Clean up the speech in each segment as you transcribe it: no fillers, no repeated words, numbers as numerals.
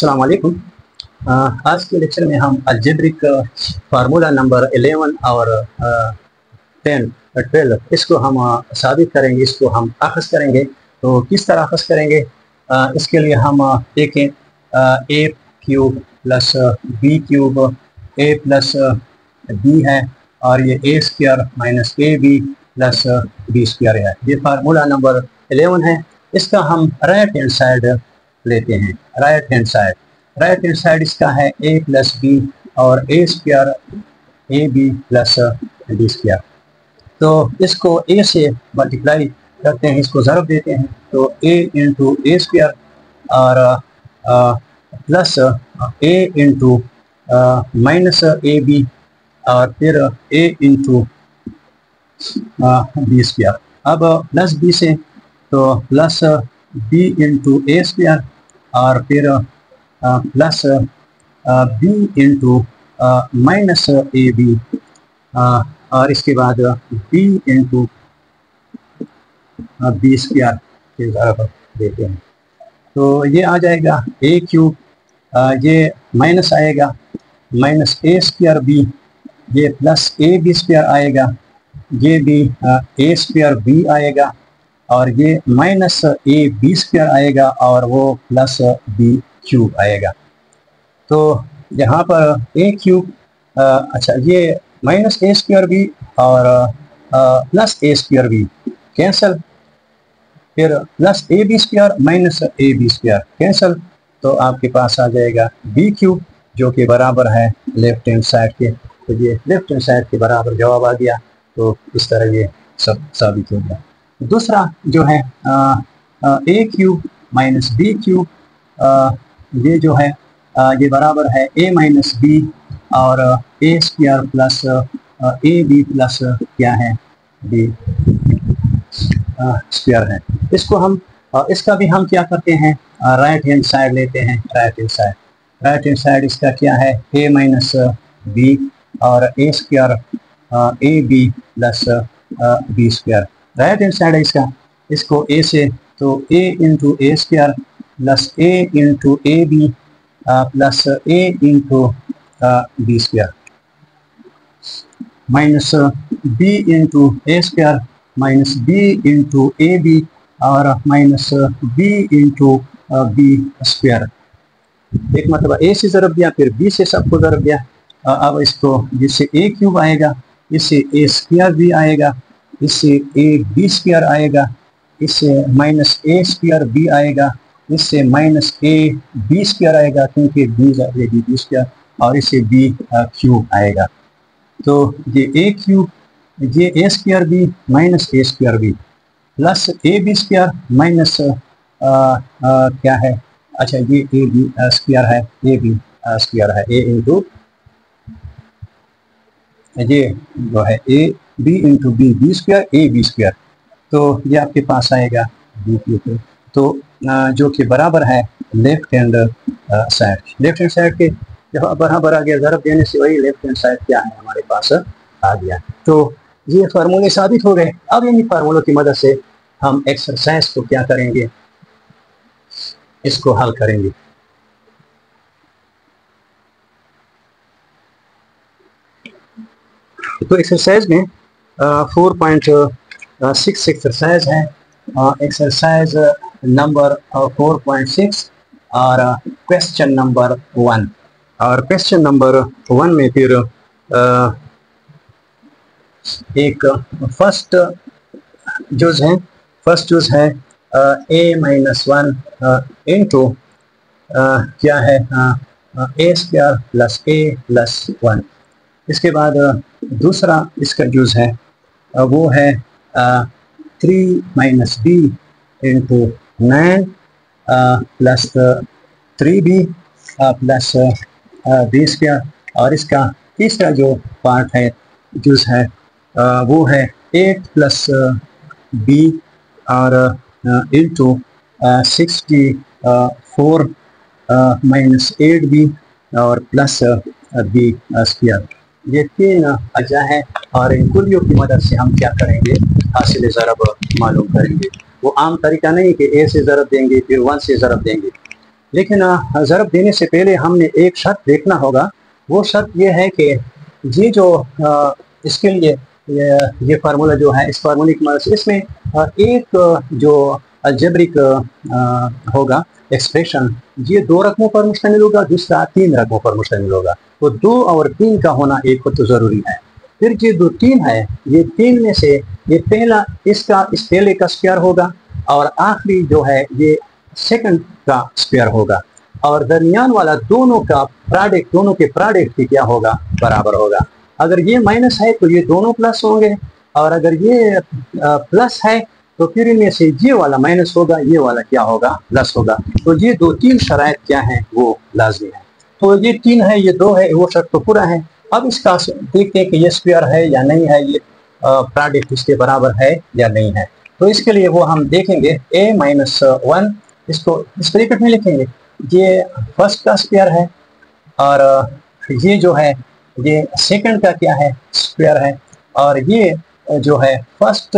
अस्सलाम वालेकुम। आज के लेक्चर में हम अलजेब्रिक फार्मूला नंबर 11 और 10 12 इसको हम साबित करेंगे, इसको हम अखज़ करेंगे। तो किस तरह अखज़ करेंगे, इसके लिए हम देखें a cube plus b cube a plus b है और ये a square minus A B plus B square है। ये फार्मूला नंबर 11 है। इसका हम राइट हैंड साइड लेते हैं। राइट हैंड साइड इसका है a प्लस बी और a square A B plus B square. तो इसको a से मल्टीप्लाई करते हैं, इसको ज़रब देते हैं, तो a इंटू ए स्क्वायर और plus a into minus A B और फिर a इंटू बी स्क्वायर। अब प्लस b से तो plus b into A square और फिर plus b into minus A B और इसके बाद b इंटू बी स्क्वायर के ज़रब देते हैं। तो ये आ जाएगा a क्यूब, ये माइनस आएगा माइनस ए स्क्वायर बी, ये प्लस ए बी स्क्वायर आएगा, ये भी ए स्क्वायर बी आएगा और ये माइनस ए बी स्क्वायर आएगा और वो प्लस बी क्यूब आएगा। तो यहाँ पर ए क्यूब, अच्छा ये माइनस ए स्क्वायर बी और plus A square B cancel, फिर plus A B square minus A B square cancel, तो आपके पास आ जाएगा बी क्यूब जो कि बराबर है लेफ्ट हैंड साइड के। तो ये लेफ्ट हैंड साइड के बराबर जवाब आ गया। तो इस तरह ये सब साबित हो गया। दूसरा जो है ए क्यूब माइनस बी क्यूब, ये जो है ये बराबर है ए माइनस बी और A square plus A B plus क्या है बी स्क्वायर है। इसको हम इसका भी हम क्या करते हैं, राइट हैंड साइड लेते हैं। राइट हैंड साइड इसका क्या है, ए माइनस बी और A square A B plus B square. Right hand side है इसका, इसको ए से तो A into A square plus A into A B plus A into B square minus B into A square minus B into A B और minus B into B square. एक मतलब ए से ज़रब दिया, फिर बी से सबको ज़रब दिया। अब इसको जिससे ए क्यूब आएगा, इससे ए स्क्वायर भी आएगा, इससे ए बी स्क्वायर आएगा, इससे माइनस ए स्क्वायर बी आएगा, इससे माइनस ए बी स्क्वायर आएगा क्योंकि बी स्क्वायर, और इससे बी क्यूब आएगा। तो ये ए क्यूब, ये A square B minus A square B plus A B square minus क्या है, अच्छा ये ए बी स्क्वायर है, ए बी स्क्वायर है, ए इंटू ये जो है A B into B B square A B square. तो ये आपके पास आएगा बी क्यूब, तो जो कि बराबर है left hand side. Left hand side के जब बराबर आ गया, ज़रब देने से वही लेफ्ट हैंड साइड क्या है हमारे पास आ गया। तो ये फार्मूले साबित हो गए। अब इन फार्मूलों की मदद से हम एक्सरसाइज को क्या करेंगे, इसको हल करेंगे। तो एक्सरसाइज में 4.6 एक्सरसाइज है, एक्सरसाइज नंबर 4.6 और क्वेश्चन नंबर 1। और क्वेश्चन नंबर 1 में फिर एक फर्स्ट जुज़ है a माइनस 1 इंटू क्या है ए स्क्वायर प्लस ए प्लस 1। इसके बाद दूसरा इसका जुज़ है वो है 3 minus B into 9 plus 3b plus B square. और इसका तीसरा जो पार्ट है, जुज़ है, वो है 8 प्लस बी और इंटू 64 माइनस 8b और प्लस बी स्क्वायर। ये 3 अज्जा हैं और इन कुलियों की मदद से हम क्या करेंगे, हासिल ज़रब मालूम करेंगे। वो आम तरीका नहीं कि ए से ज़रब देंगे फिर 1 से ज़रब देंगे। लेकिन ज़रब देने से पहले हमने एक शर्त देखना होगा। वो शर्त ये है कि ये जो इसके लिए ये फार्मूला जो है, इस फार्मूले की मदद से इसमें एक जो अलजेब्रिक होगा एक्सप्रेशन, ये 2 रकमों पर मुश्तमिल होगा, दूसरा 3 रकमों पर मुश्तमिल होगा। तो 2 और 3 का होना एक हो तो ज़रूरी है। फिर ये जो 3 है, ये 3 में से ये पहला इसका इस पहले का स्क्वायर होगा, और आखिरी जो है ये सेकंड का स्क्वायर होगा, और दरमियान वाला दोनों का प्रोडक्ट, दोनों के प्रोडक्ट की क्या होगा, बराबर होगा। अगर ये माइनस है तो ये दोनों प्लस होंगे, और अगर ये प्लस है तो फिर इनमें से ये वाला माइनस होगा, ये वाला क्या होगा, प्लस होगा। तो ये 2-3 शराइत क्या हैं, वो लाजमी है। तो ये 3 है, ये 2 है, वो शर्त तो पूरा है। अब इसका देखते हैं कि ये स्क्वायर है या नहीं है, ये प्रोडक्ट इसके बराबर है या नहीं है। तो इसके लिए वो हम देखेंगे a-1, इसको इस ब्रैकेट में लिखेंगे। ये फर्स्ट का स्क्वायर है, और ये जो है ये सेकंड का क्या है, स्क्वायर है, और ये जो है फर्स्ट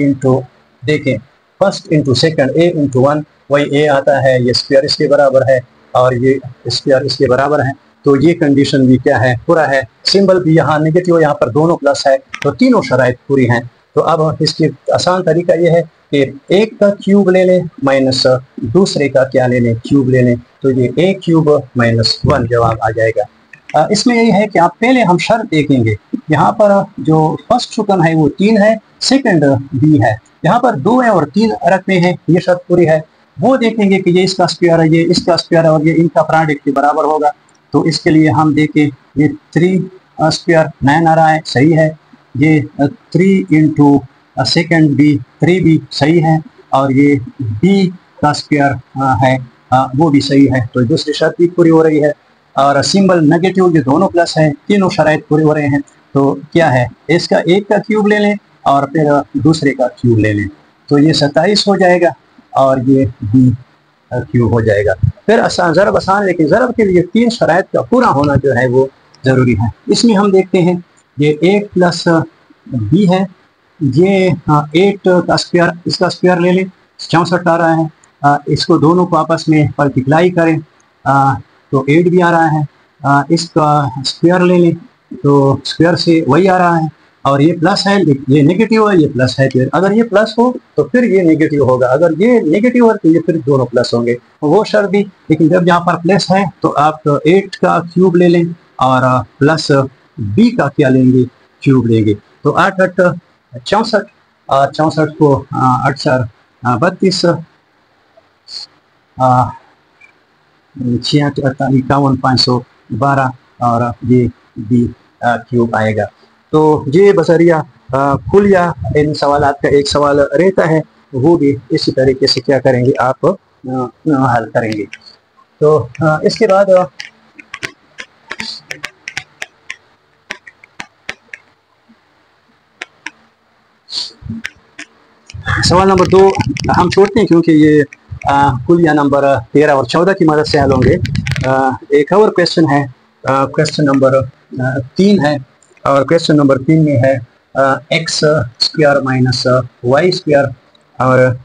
इंटू, देखें first into second, a into 1 वही a आता है, ये स्क्वायर इसके बराबर है और ये स्क्वायर इसके बराबर है। तो ये कंडीशन भी क्या है, पूरा है। सिंबल भी यहाँ नेगेटिव, यहाँ पर दोनों प्लस है, तो तीनों शराइत पूरी हैं। तो अब इसकी आसान तरीका ये है कि एक का क्यूब ले लें माइनस दूसरे का क्या ले लें, क्यूब ले लें, तो ये a क्यूब माइनस 1 जवाब आ जाएगा। इसमें यही है कि आप पहले हम शर्त देखेंगे, यहाँ पर जो फर्स्ट रुकन है वो 3 है, सेकंड b है, यहाँ पर 2 है और 3 रकमें हैं, ये शर्त पूरी है। वो देखेंगे कि ये इसका स्क्वायर है, ये इसका स्क्वायर है, और ये इनका प्रोडक्ट के बराबर होगा। तो इसके लिए हम देखें, ये 3 स्क्वायर 9 आ रहा है, सही है। ये 3 इंटू सेकेंड बी 3b सही है, और ये b का स्क्वायर है वो भी सही है। तो दूसरी शर्त भी पूरी हो रही है, और सिंबल नेगेटिव, ये दोनों प्लस है, तीनों शराइत पूरे हो रहे हैं। तो क्या है, इसका एक का क्यूब ले लें और फिर दूसरे का क्यूब ले लें, तो ये 27 हो जाएगा, और ये b क्यूब हो जाएगा। फिर आसान, ज़रब आसान, लेकिन ज़रब के लिए 3 शराइत का पूरा होना जो है वो ज़रूरी है। इसमें हम देखते हैं ये 8 प्लस b है, ये 8 का स्क्वायर, इसका स्क्वायर ले लें, 64 आ रहा है। इसको दोनों को आपस में मल्टीप्लाई करें तो 8 भी आ रहा है। इसका स्क्वायर ले लें तो स्क्वायर से वही आ रहा है, और ये प्लस है, ये नेगेटिव है, ये प्लस है। फिर अगर ये प्लस हो तो फिर ये नेगेटिव होगा, अगर ये नेगेटिव हो तो ये फिर दोनों प्लस होंगे, वो शर्त भी। लेकिन जब यहाँ पर प्लस है तो आप 8 का क्यूब ले लें और प्लस b का क्या लेंगे, क्यूब लेंगे। तो 8 8 64, और 64 को 8 4 32, 66 48 51 512, और ये b क्यूब आएगा। तो ये बसरिया कुलिया इन सवालात का एक सवाल रहता है, वो भी इसी तरीके से क्या करेंगे, आप हल करेंगे। तो इसके बाद सवाल नंबर 2 हम छोड़ते हैं, क्योंकि ये कुलिया नंबर 13 और 14 की मदद से हल होंगे। एक और क्वेश्चन है, क्वेश्चन नंबर 3 है, और क्वेश्चन नंबर 3 में है X square minus Y square, और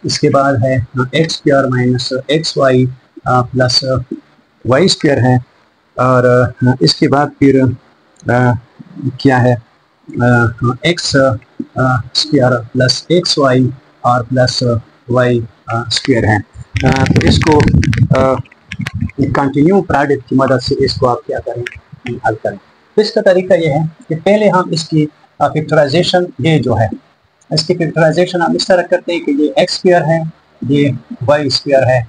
इसके बाद है X square minus X Y plus Y square है, और इसके बाद फिर क्या है, X square plus X Y और प्लस वाई स्क्वायर है। तो इसको कंटिन्यू प्रोडक्ट की मदद से इसको आप क्या करें, हल करें। तो इसका तरीका ये है कि पहले हम इसकी फैक्टराइजेशन, ये जो है इसकी फैक्टराइजेशन हम इस तरह करते हैं कि ये एक्स स्क्वायर है, ये वाई स्क्वायर है,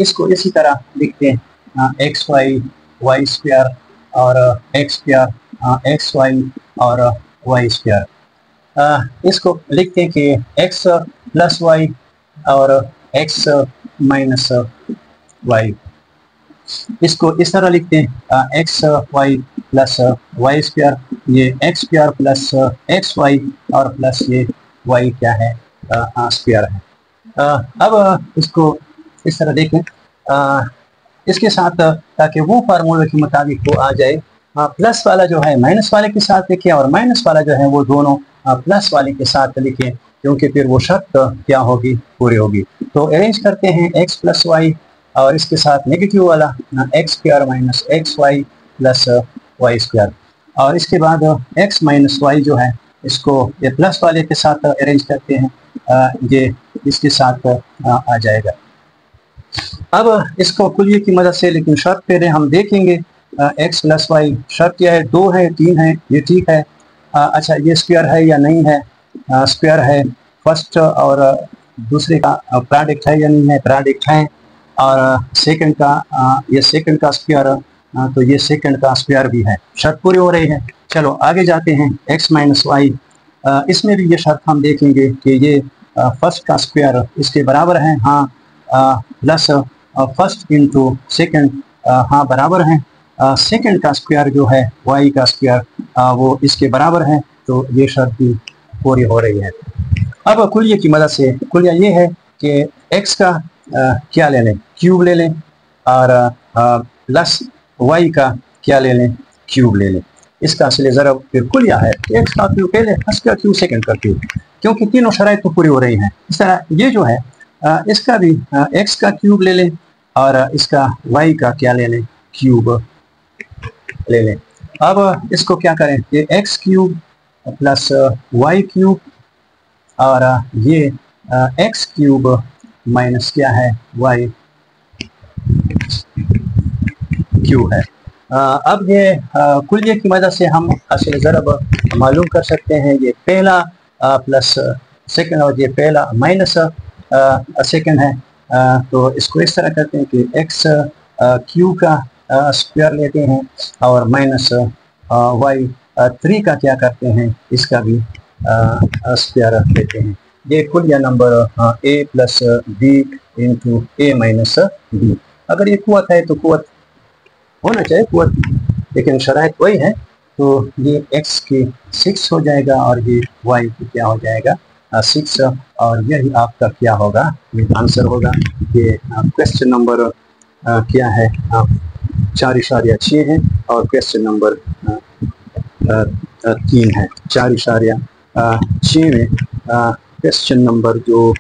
इसको इसी तरह लिखते हैं एक्स वाई वाई स्क्वायर, और एक्स स्क्वायर एक्स वाई और वाई स्क्वायर। इसको लिखते हैं कि एक्स प्लस वाई और एक्स माइनस वाई, इसको इस तरह लिखते हैं X Y plus Y square, ये X square plus X Y और प्लस ये वाई क्या है, स्क्वायर है। अब इसको इस तरह देखें, इसके साथ ताकि वो फार्मूले के मुताबिक वो आ जाए, प्लस वाला जो है माइनस वाले के साथ लिखें, और माइनस वाला जो है वो दोनों प्लस वाले के साथ लिखें, क्योंकि फिर वो शर्त क्या होगी, पूरी होगी। तो अरेंज करते हैं एक्स प्लस वाई, और इसके साथ नेगेटिव वाला X square minus X Y plus Y square, और इसके बाद एक्स माइनस वाई जो है इसको ये प्लस वाले के साथ अरेंज करते हैं, ये इसके साथ आ जाएगा। अब इसको कुलिये की मदद से, लेकिन शर्त पहले हम देखेंगे एक्स प्लस वाई, शर्त क्या है, 2 है 3 है, ये ठीक है। अच्छा ये स्क्वायर है या नहीं है, स्क्वायर है, फर्स्ट और दूसरे का प्रोडक्ट है या नहीं है, प्रोडक्ट है, और सेकंड का ये सेकंड का स्क्वायर, तो ये सेकंड का स्क्वायर भी है, शर्त पूरी हो रही है। चलो आगे जाते हैं, एक्स माइनस वाई, इसमें भी ये शर्त हम देखेंगे कि ये फर्स्ट का स्क्वायर इसके बराबर है, हाँ, प्लस फर्स्ट इंटू सेकेंड, हाँ बराबर है, सेकंड का स्क्वायर जो है वाई का स्क्वायर वो इसके बराबर है, तो ये शर्त भी पूरी हो रही है। अब कुलिये की मदद से, कुलिया ये है कि एक्स का क्या ले लें, क्यूब ले लें, और प्लस वाई का क्या ले लें, क्यूब ले लें। इसका असली ज़रब फिर कुलिया है, एक्स का क्यूब पहले, फर्स्ट का क्यूब, सेकंड का क्यूब, क्योंकि तीनों शराइत तो पूरी हो रही हैं। इस तरह ये जो है इसका भी एक्स का क्यूब ले लें और इसका वाई का क्या ले लें, क्यूब ले लें। अब इसको क्या करें, ये X cube plus Y cube, और ये एक्स क्यूब माइनस क्या है, वाई क्यूब है। अब ये कुलिये की मदद से हम असल ज़रब मालूम कर सकते हैं, ये पहला प्लस सेकंड और ये पहला माइनस सेकंड है, तो इसको इस तरह करते हैं कि एक्स क्यू का स्क्वायर लेते हैं और माइनस वाई 3 का क्या करते हैं, इसका भी स्क्वायर लेते हैं। ये कुलिया number A plus B into A minus B. अगर ये कुवत है तो कुवत होना चाहिए कुवत, लेकिन शराइत वही है, तो ये x की 6 हो जाएगा और ये y की क्या हो जाएगा 6, और यही आपका क्या होगा, ये आंसर होगा। ये क्वेश्चन नंबर क्या है, 4.6 है, और क्वेश्चन नंबर 3 है 4.6 में क्वेश्चन नंबर जो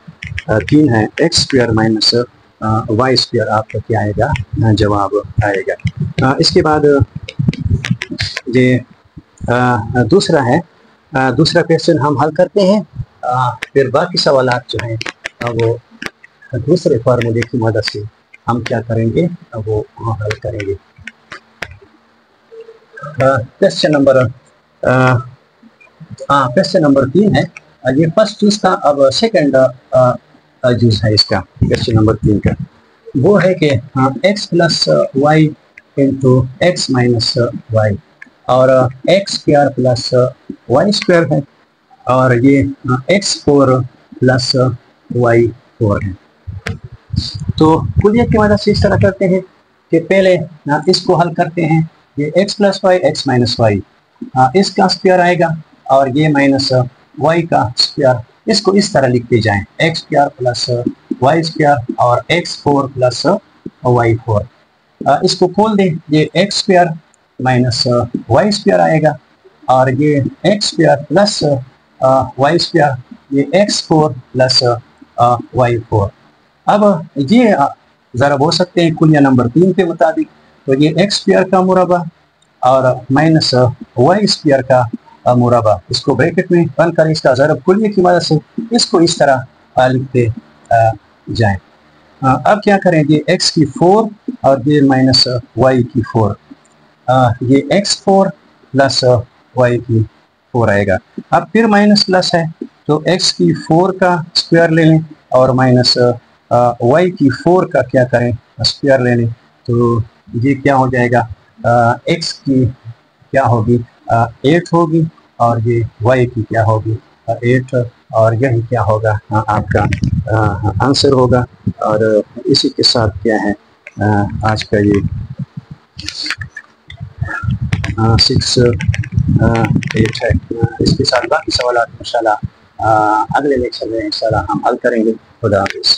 3 है X square minus Y square आपका क्या आएगा, जवाब आएगा। इसके बाद ये दूसरा है, दूसरा क्वेश्चन हम हल करते हैं, फिर बाकी सवालात जो हैं वो दूसरे फार्मूले की मदद से हम क्या करेंगे, वो हल करेंगे। क्वेश्चन नंबर क्वेश्चन नंबर 3 है, ये फर्स्ट जूस का, अब सेकंड जूस है इसका, क्वेश्चन नंबर 3 का, वो है कि X plus Y into X minus Y, और X square plus Y square है, और ये x4 प्लस y4 है। तो कुलिये की मदद से इस तरह करते हैं कि पहले इसको हल करते हैं, ये x plus Y X minus Y, इसका स्क्वायर आएगा, और ये माइनस y का स्क्वायर, इसको इस तरह लिखते जाएं, X square plus Y square और x4 प्लस y4। इसको खोल दें, ये X square minus Y square आएगा, और ये X square plus Y square, ये x4 प्लस y4। अब ये ज़रब हो सकते हैं कुलिया नंबर 3 के मुताबिक, तो ये एक्स स्क्वायर का मुरबा और माइनस वाई स्क्वायर का मुरबा, इसको ब्रैकेट में बंद करें, इसका ज़रब कुलिये की मदद से इसको इस तरह लिखते जाएं। अब क्या करें, ये x की 4 और ये माइनस वाई की 4, ये x4 प्लस y की 4 आएगा। अब फिर माइनस प्लस है, तो x की 4 का स्क्वायर ले लें और माइनस y की 4 का क्या करें, स्क्वायर ले लें, तो ये क्या हो जाएगा, x की क्या होगी 8 होगी, और ये y की क्या होगी 8, और यही क्या होगा आपका आंसर होगा। और इसी के साथ क्या है आज का ये 6, 8 है, इसके साथ बाकी सवाल इंशाल्लाह अगले लेक्चर में इंशाल्लाह हम हल करेंगे। खुदा हाफिज़।